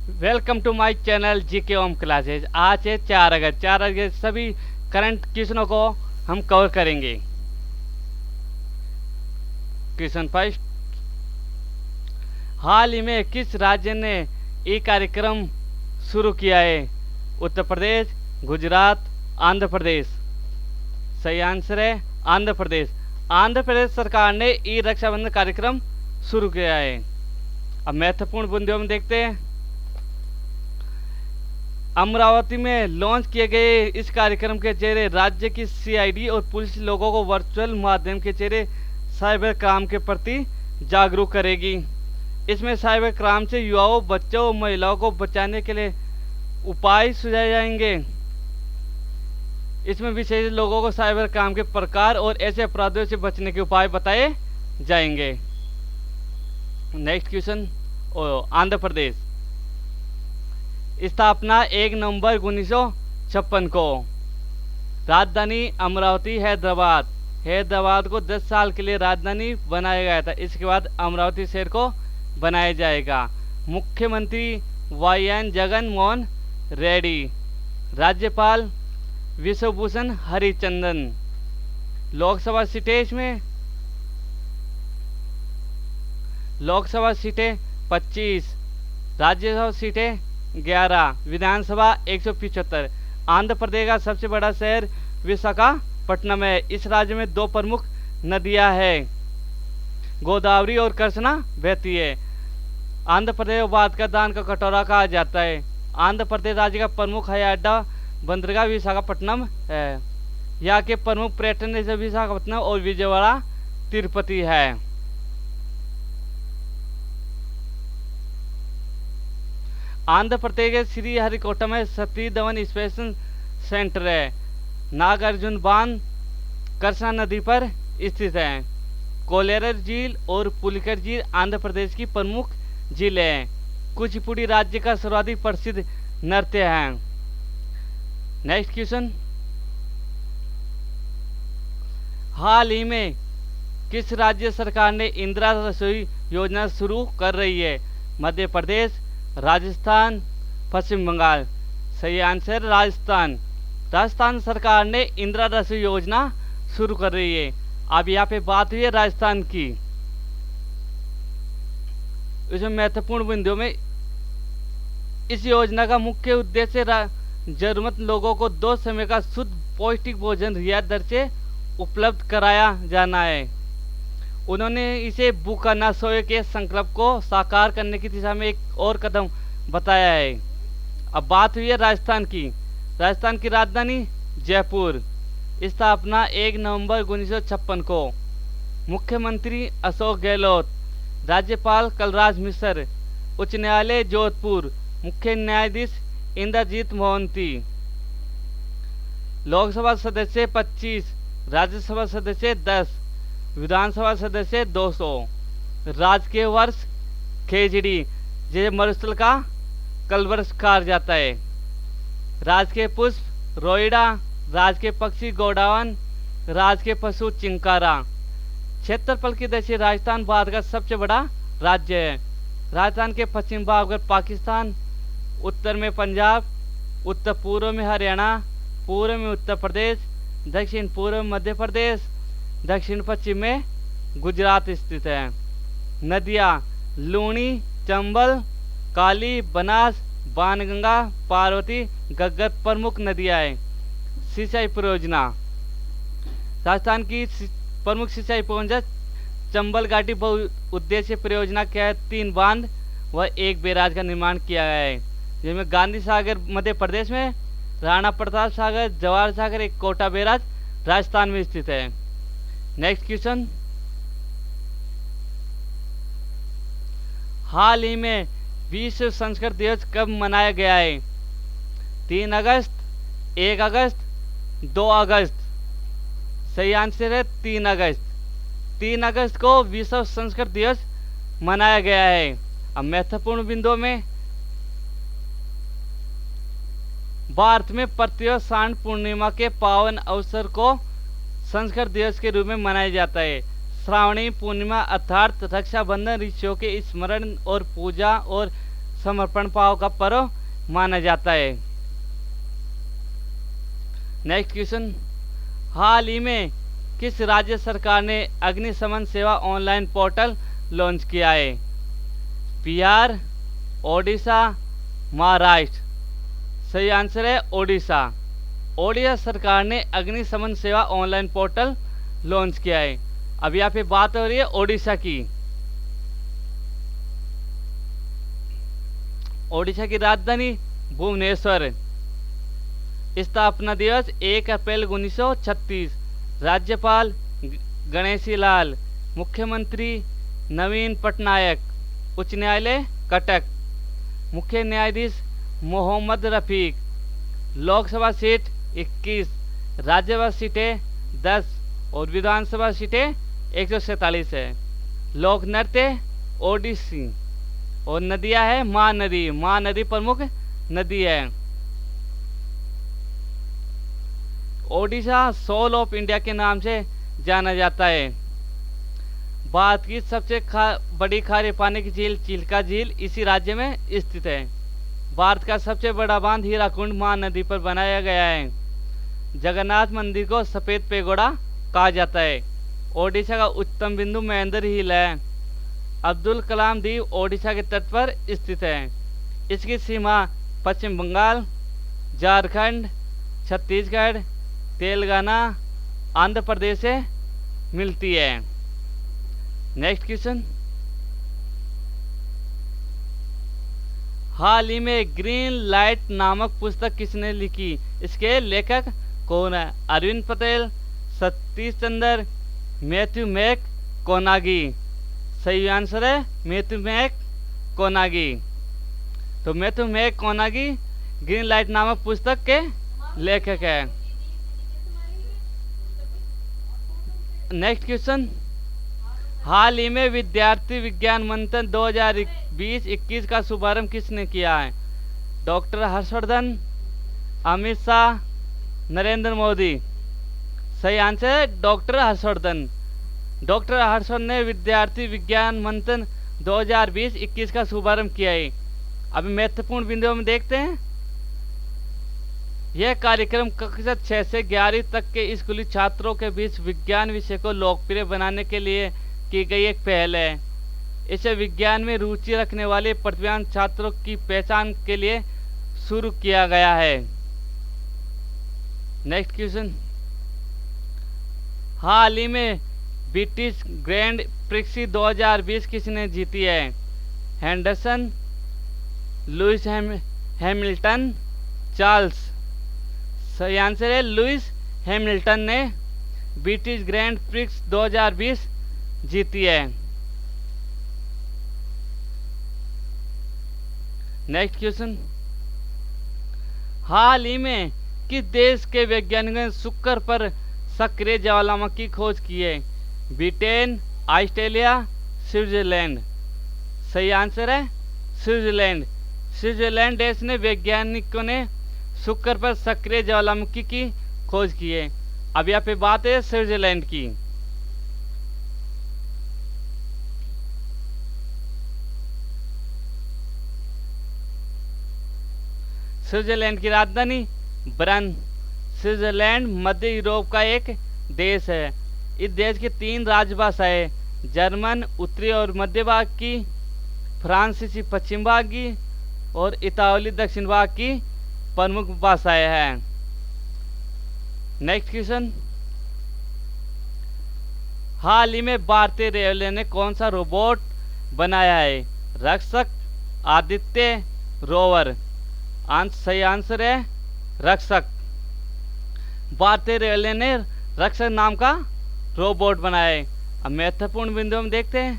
Welcome to my channel GK Om classes. आज है 4 अगस्त। 4 अगस्त सभी करंट क्वेश्चनों को हम कवर करेंगे। क्वेश्चन फर्स्ट, हाल ही में किस राज्य ने ये कार्यक्रम शुरू किया है? उत्तर प्रदेश, गुजरात, आंध्र प्रदेश। सही आंसर है आंध्र प्रदेश। आंध्र प्रदेश सरकार ने ई रक्षाबंधन कार्यक्रम शुरू किया है। अब महत्वपूर्ण बिंदुओं में देखते हैं। अमरावती में लॉन्च किए गए इस कार्यक्रम के जरिए राज्य की सीआईडी और पुलिस लोगों को वर्चुअल माध्यम के जरिए साइबर क्राइम के प्रति जागरूक करेगी। इसमें साइबर क्राइम से युवाओं, बच्चों और महिलाओं को बचाने के लिए उपाय सुझाए जाएंगे। इसमें विशेष लोगों को साइबर क्राइम के प्रकार और ऐसे अपराधों से बचने के उपाय बताए जाएंगे। Next question, Andhra Pradesh. स्थापना 1 नवंबर 1956 को। राजधानी अमरावती, हैदराबाद को 10 साल के लिए राजधानी बनाया गया था। इसके बाद अमरावती शहर को बनाया जाएगा। मुख्यमंत्री वाईएन जगन मोहन रेड्डी। राज्यपाल विश्वभूषण हरिचंदन। लोकसभा सीटें इसमें, लोकसभा सीटें 25, राज्यसभा सीटें 11, विधानसभा 175। आंध्र प्रदेश का सबसे बड़ा शहर विशाखापट्टनम है। इस राज्य में 2 प्रमुख नदियां हैं, गोदावरी और कृष्णा बहती है। आंध्र प्रदेश भारत का दान का कटोरा कहा जाता है। आंध्र प्रदेश राज्य का प्रमुख हवाई अड्डा बंदरगाह विशाखापट्टनम है। यहाँ के प्रमुख पर्यटन स्थल विशाखापट्टनम और विजयवाड़ा, तिरुपति है। आंध्र प्रदेश के श्रीहरिकोटा में सतीश धवन स्पेस सेंटर है। नागार्जुन बांध कृष्णा नदी पर स्थित है। कोलेरर झील और पुलिकर झील आंध्र प्रदेश की प्रमुख झीलें हैं। कुचिपुड़ी राज्य का सर्वाधिक प्रसिद्ध नृत्य है। नेक्स्ट क्वेश्चन, हाल ही में किस राज्य सरकार ने इंदिरा रसोई योजना शुरू कर रही है? मध्य प्रदेश, राजस्थान, पश्चिम बंगाल। सही आंसर राजस्थान। राजस्थान सरकार ने इंदिरा रसोई योजना शुरू कर रही है। अब यहाँ पे बात हुई है राजस्थान की। इसमें महत्वपूर्ण बिंदुओं में इस योजना का मुख्य उद्देश्य जरूरत लोगों को 2 समय का शुद्ध पौष्टिक भोजन रियायत दर से उपलब्ध कराया जाना है। उन्होंने इसे भूखा न सोए के संकल्प को साकार करने की दिशा में एक और कदम बताया है। अब बात हुई है राजस्थान की। राजस्थान की राजधानी जयपुर। स्थापना 1 नवंबर 1956 को। मुख्यमंत्री अशोक गहलोत। राज्यपाल कलराज मिश्र। उच्च न्यायालय जोधपुर। मुख्य न्यायाधीश इंद्रजीत मोहंती। लोकसभा सदस्य 25, राज्यसभा सदस्य 10, विधानसभा सदस्य 200। राजकीय वर्ष खेजड़ी, जिसे मरुस्थल का कलवर्ष कहा जाता है। राजकीय पुष्प रोइडा। राजकीय पक्षी गौडावन। राजकीय पशु चिंकारा। क्षेत्रफल की दृष्टि से राजस्थान भारत का सबसे बड़ा राज्य है। राजस्थान के पश्चिम भाग में पाकिस्तान, उत्तर में पंजाब, उत्तर पूर्व में हरियाणा, पूर्व में उत्तर प्रदेश, दक्षिण पूर्व में मध्य प्रदेश, दक्षिण पश्चिम में गुजरात स्थित है। नदियाँ लूणी, चंबल, काली, बनास, बाणगंगा, पार्वती, घग्गर प्रमुख नदियाँ हैं। सिंचाई परियोजना, राजस्थान की प्रमुख सिंचाई परियोजना चंबल घाटी बहुउद्देश्य परियोजना के तहत 3 बांध व 1 बैराज का निर्माण किया गया है, जिसमें गांधी सागर मध्य प्रदेश में, राणा प्रताप सागर, जवाहर सागर, एक कोटा बैराज राजस्थान में स्थित है। नेक्स्ट क्वेश्चन, हाल ही में विश्व संस्कृत दिवस कब मनाया गया है? 3 अगस्त, 1 अगस्त, 2 अगस्त। सही आंसर है 3 अगस्त। 3 अगस्त को विश्व संस्कृत दिवस मनाया गया है। अब महत्वपूर्ण बिंदुओं में, भारत में प्रतिवर्ष श्रावण पूर्णिमा के पावन अवसर को संस्कृत दिवस के रूप में मनाया जाता है। श्रावणी पूर्णिमा अर्थात रक्षाबंधन ऋषियों के स्मरण और पूजा और समर्पण भाव का पर्व माना जाता है। नेक्स्ट क्वेश्चन, हाल ही में किस राज्य सरकार ने अग्निशमन सेवा ऑनलाइन पोर्टल लॉन्च किया है? बिहार, ओडिशा, महाराष्ट्र। सही आंसर है ओडिशा। ओडिशा सरकार ने अग्निशमन सेवा ऑनलाइन पोर्टल लॉन्च किया है। अब यहाँ पे बात हो रही है ओडिशा की। ओडिशा की राजधानी भुवनेश्वर। स्थापना दिवस 1 अप्रैल 1936। राज्यपाल गणेशी लाल। मुख्यमंत्री नवीन पटनायक। उच्च न्यायालय कटक। मुख्य न्यायाधीश मोहम्मद रफीक। लोकसभा सीट 21, राज्यसभा सीटें 10 और विधानसभा सीटें 147 है। लोक नृत्य ओडिसी और नदियां है महानदी। महानदी प्रमुख नदी है। ओडिशा सोल ऑफ इंडिया के नाम से जाना जाता है। भारत की सबसे बड़ी खारे पानी की झील चिल्का झील इसी राज्य में स्थित है। भारत का सबसे बड़ा बांध हीराकुंड महानदी पर बनाया गया है। जगन्नाथ मंदिर को सफेद पेगोड़ा कहा जाता है। ओडिशा का उच्चतम बिंदु महेंद्र हिल है। अब्दुल कलाम द्वीप ओडिशा के तट पर स्थित है। इसकी सीमा पश्चिम बंगाल, झारखंड, छत्तीसगढ़, तेलंगाना, आंध्र प्रदेश से मिलती है। नेक्स्ट क्वेश्चन, हाल ही में ग्रीन लाइट नामक पुस्तक किसने लिखी? इसके लेखक कौन है? Arvind Patel, Satish Chandra, Matthew Mac कोनागी। सही आंसर है मैथ्यू मैक कोनागी। तो मैथ्यू मैक कोनागी ग्रीन लाइट नामक पुस्तक के लेखक है। नेक्स्ट क्वेश्चन, हाल ही में विद्यार्थी विज्ञान मंथन 2020-21 का शुभारंभ किसने किया है? डॉक्टर हर्षवर्धन, अमित शाह, नरेंद्र मोदी। सही आंसर है डॉक्टर हर्षवर्धन। डॉक्टर हर्षवर्धन ने विद्यार्थी विज्ञान मंथन 2020-21 का शुभारंभ किया है। अभी महत्वपूर्ण बिंदुओं में देखते हैं। यह कार्यक्रम कक्षा 6 से 11वीं तक के स्कूली छात्रों के बीच विज्ञान विषय को लोकप्रिय बनाने के लिए की गई एक पहल है। इसे विज्ञान में रुचि रखने वाले प्रतिभावान छात्रों की पहचान के लिए शुरू किया गया है। नेक्स्ट क्वेश्चन, हाल ही में ब्रिटिश ग्रैंड प्रिक्स 2020 किसने जीती है? Henderson, Lewis Hamilton, Charles. सही आंसर है लुइस हैमिल्टन ने ब्रिटिश ग्रैंड प्रिक्स 2020 जीती है। नेक्स्ट क्वेश्चन, हाल ही में किस देश के वैज्ञानिकों ने शुक्र पर सक्रिय ज्वालामुखी की खोज की है? Britain, Australia, Switzerland. सही आंसर है स्विट्जरलैंड। स्विट्जरलैंड देश ने वैज्ञानिकों ने शुक्र पर सक्रिय ज्वालामुखी की खोज की है। अब यहाँ पे बात है स्विट्जरलैंड की। स्विट्जरलैंड की राजधानी बर्न। स्विट्जरलैंड मध्य यूरोप का एक देश है। इस देश की 3 राजभाषाएं, जर्मन उत्तरी और मध्य भाग की, फ्रांसीसी पश्चिम भाग की और इतालवी दक्षिण भाग की प्रमुख भाषाएं हैं। नेक्स्ट क्वेश्चन, हाल ही में भारतीय रेलवे ने कौन सा रोबोट बनाया है? रक्षक, आदित्य, रोवर। सही आंसर है रक्षक। भारतीय रेलवे ने रक्षक नाम का रोबोट बनाया है। अब महत्वपूर्ण बिंदु हम देखते हैं।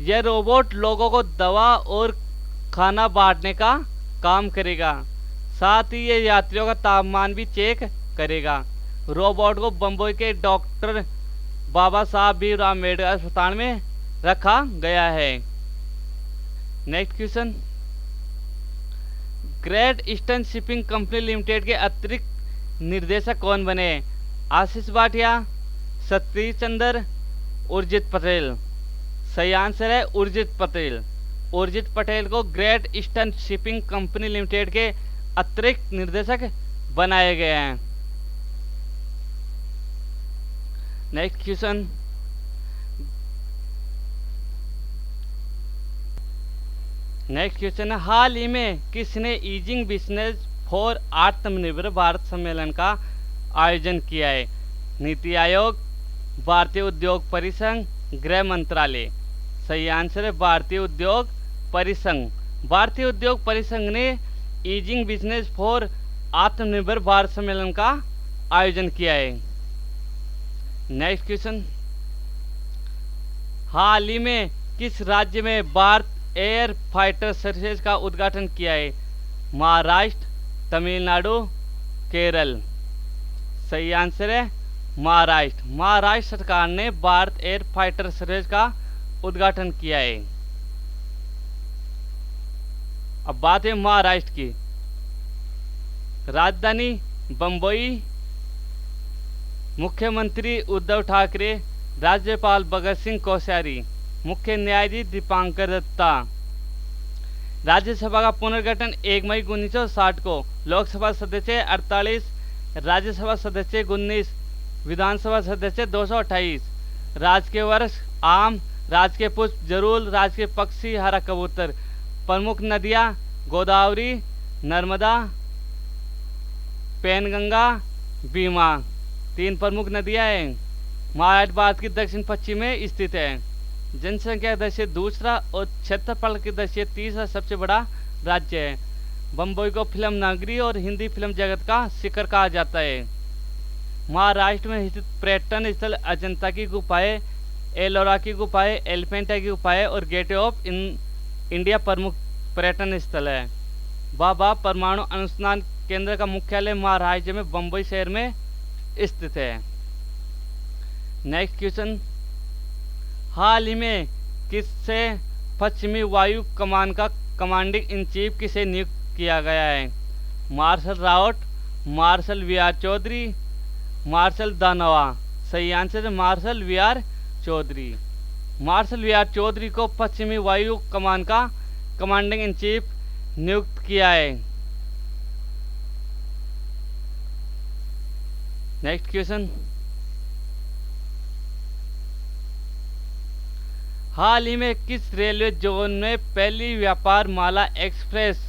यह रोबोट लोगों को दवा और खाना बांटने का काम करेगा। साथ ही ये यात्रियों का तापमान भी चेक करेगा। रोबोट को बम्बई के डॉक्टर बाबा साहब भीमराव अम्बेडकर अस्पताल में रखा गया है। Next question, great eastern shipping company limited के अतिरिक्त निर्देशक कौन बने? आशीष भाटिया, सतीश चंद्र, उर्जित पटेल। सही आंसर है उर्जित पटेल। उर्जित पटेल को great eastern shipping company limited के अतिरिक्त निर्देशक बनाए गए हैं। नेक्स्ट क्वेश्चन, है हाल ही में किसने ईजिंग बिजनेस फॉर आत्मनिर्भर भारत सम्मेलन का आयोजन किया है? नीति आयोग, भारतीय उद्योग परिसंघ, गृह मंत्रालय। सही आंसर है भारतीय उद्योग परिसंघ। भारतीय उद्योग परिसंघ ने ईजिंग बिजनेस फॉर आत्मनिर्भर भारत सम्मेलन का आयोजन किया है। नेक्स्ट क्वेश्चन, हाल ही में किस राज्य में भारत एयर फाइटर सर्विसेज का उद्घाटन किया है? महाराष्ट्र, तमिलनाडु, केरल। सही आंसर है महाराष्ट्र। महाराष्ट्र सरकार ने भारत एयर फाइटर सर्विसेज का उद्घाटन किया है। अब बात है महाराष्ट्र की। राजधानी बंबई, मुख्यमंत्री उद्धव ठाकरे, राज्यपाल भगत सिंह कोश्यारी, मुख्य न्यायाधीश दीपांकर दत्ता। राज्यसभा का पुनर्गठन 1 मई 1960 को। लोकसभा सदस्य 48, राज्यसभा सदस्य 19, विधानसभा सदस्य 228। राजकीय वृक्ष आम, राजकीय पुष्प जरूल, राजकीय पक्षी हरा कबूतर। प्रमुख नदियाँ गोदावरी, नर्मदा, पैनगंगा, भीमा। 3 प्रमुख नदियाँ हैं। महाराष्ट्र भारत की दक्षिण पश्चिम में स्थित है। जनसंख्या दृष्टि दूसरा और क्षेत्रफल की दृष्टि तीसरा सबसे बड़ा राज्य है। बम्बई को फिल्म नगरी और हिंदी फिल्म जगत का शिखर कहा जाता है। महाराष्ट्र में स्थित पर्यटन स्थल अजंता की गुफाएं, एलोरा की गुफाएं, एलिफेंटा की गुफाएं और गेटवे ऑफ इंडिया प्रमुख पर्यटन स्थल है। बाबा परमाणु अनुसंधान केंद्र का मुख्यालय महाराष्ट्र में बम्बई शहर में स्थित है। नेक्स्ट क्वेश्चन, हाल ही में किससे पश्चिमी वायु कमान का कमांडिंग इन चीफ किसे नियुक्त किया गया है? Marshal Rawat, marshal V R Chaudhary, marshal Dhanoa. सही आंसर है marshal V R Chaudhary. Marshal V R Chaudhary को पश्चिमी वायु कमान का कमांडिंग इन चीफ नियुक्त किया है। नेक्स्ट क्वेश्चन, हाल ही में किस रेलवे जोन में पहली व्यापार माला एक्सप्रेस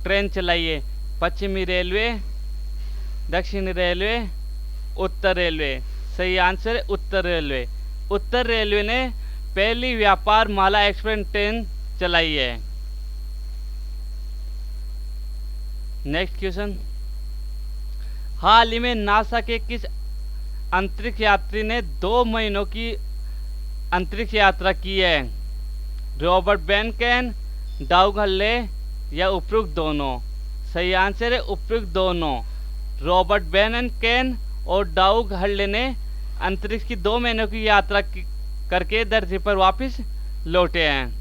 ट्रेन चलाई है? पश्चिमी रेलवे, दक्षिणी रेलवे, उत्तर रेलवे। सही आंसर है उत्तर रेलवे। उत्तर रेलवे ने पहली व्यापार माला एक्सप्रेस ट्रेन चलाई है। नेक्स्ट क्वेश्चन, हाल ही में नासा के किस अंतरिक्ष यात्री ने 2 महीनों की अंतरिक्ष यात्रा की है? रॉबर्ट बेनकेन, डाउग हल्ले या उपयुक्त दोनों। सही आंसर है उपयुक्त दोनों। रॉबर्ट बेनकेन और डाउग हल्ले ने अंतरिक्ष की 2 महीनों की यात्रा करके धरती पर वापस लौटे हैं।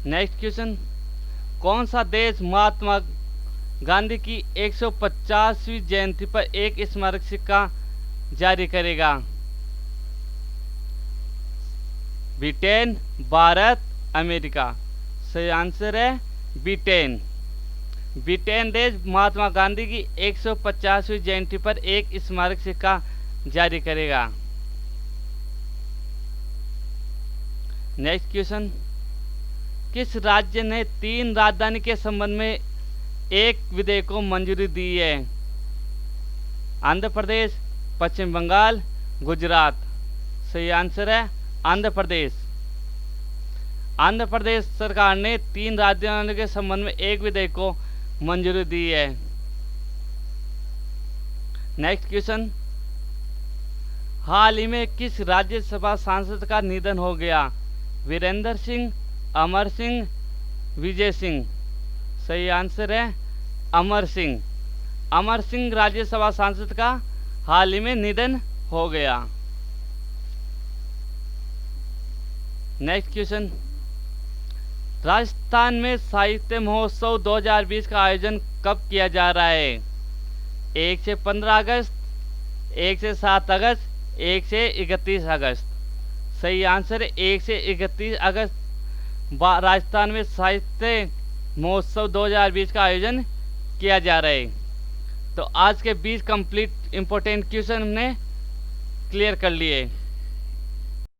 नेक्स्ट क्वेश्चन, कौन सा देश महात्मा गांधी की 150वीं जयंती पर एक स्मारक सिक्का जारी करेगा? Britain, Bharat, America. सही आंसर है ब्रिटेन। ब्रिटेन देश महात्मा गांधी की 150वीं जयंती पर एक स्मारक सिक्का जारी करेगा। नेक्स्ट क्वेश्चन, किस राज्य ने 3 राजधानी के संबंध में एक विधेयक को मंजूरी दी है? आंध्र प्रदेश, पश्चिम बंगाल, गुजरात। सही आंसर है आंध्र प्रदेश। आंध्र प्रदेश सरकार ने 3 राजधानियों के संबंध में एक विधेयक को मंजूरी दी है। नेक्स्ट क्वेश्चन, हाल ही में किस राज्यसभा सांसद का निधन हो गया? वीरेंद्र सिंह, अमर सिंह, विजय सिंह। सही आंसर है अमर सिंह। अमर सिंह राज्यसभा सांसद का हाल ही में निधन हो गया। नेक्स्ट क्वेश्चन, राजस्थान में साहित्य महोत्सव 2020 का आयोजन कब किया जा रहा है? 1 से 15 अगस्त, 1 से 7 अगस्त, 1 से 31 अगस्त। सही आंसर है 1 से 31 अगस्त राजस्थान में साहित्य महोत्सव 2020 का आयोजन किया जा रहा है। तो आज के 20 कंप्लीट इंपॉर्टेंट क्वेश्चन हमने क्लियर कर लिए।